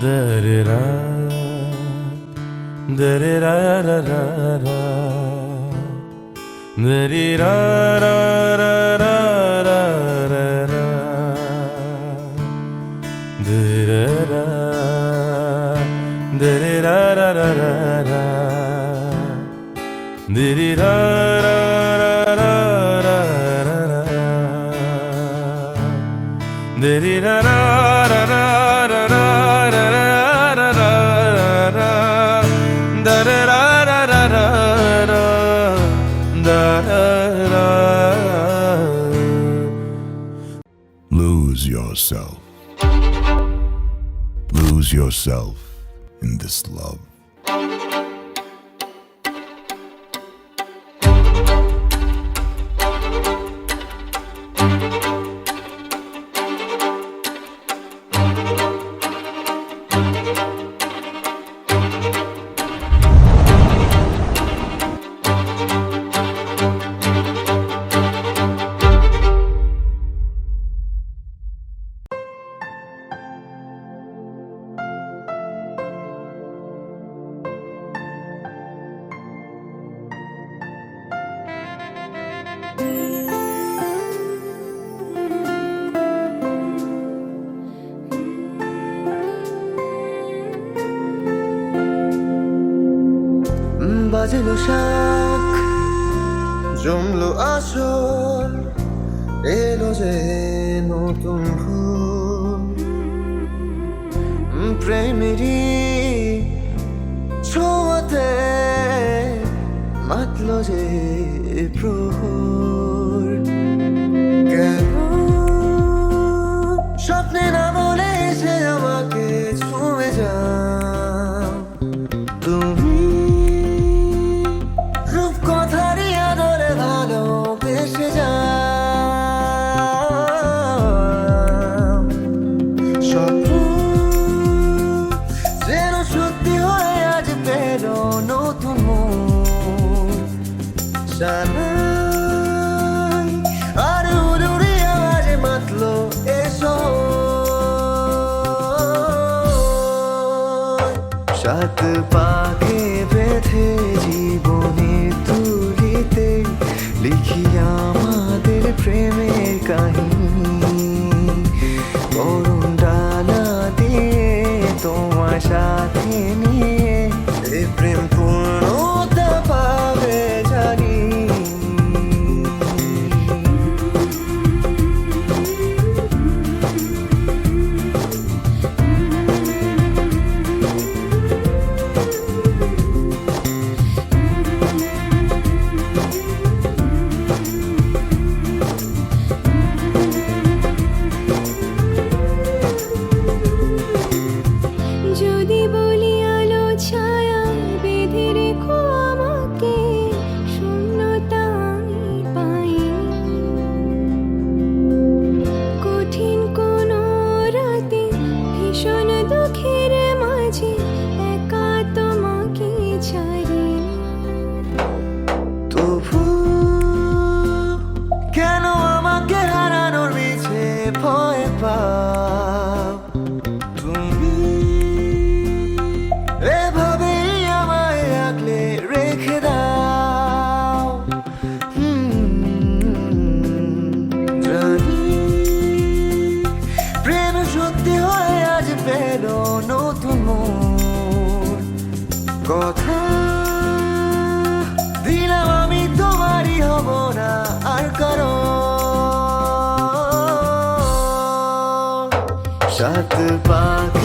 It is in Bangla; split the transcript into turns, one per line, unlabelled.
Da-da-da, da-da-da-da-da-da, da-da-da-da-da-da-da, da-da-da, da-da-da-da-da-da,
Lose yourself. Lose yourself in this love.
বাজলো শাক, জমলো আসর, এলো যে নতুন ভোর। প্রেমেরই ছোঁয়াতে মাতলো যে প্রহর। কেন স্বপ্নে না বলে এসে আমাকে ছুঁয়ে যাও তুমি, রূপকথারই আদরে ভালোবেসে যাও। স্বপ্ন যেন সত্যি হয়ে আজ পেল নতুন মোড়। সানাই আর উড়ুড়ি আওয়াজে মাতলো এসো। সাত পাকে বেঁধে জীবনের তুলিতে লিখি আমাদের প্রেমের কাহিনী। করুণ ডানা দিয়ে তোমার সাথে নিয়ে এ প্রেম পূর্ণতা পাবে জানি।
যদি বলি আলো ছায়া বেঁধে রেখো আমাকে, শূন্যতা আমি পাই। কঠিন কোনো রাতে ভীষণ দুঃখের মাঝে একা তোমাকে ছাড়ি।
তবু কেন আমাকে হারানোর মিছে ভয় পাও তুমি? এভাবেই আমায় আগলে রেখে দাও। জানি প্রেম সত্যি হয়ে আজ পেল নতুন মোড়। কথা দিলাম আমি তোমারই হব না আর কারো। সাত পাক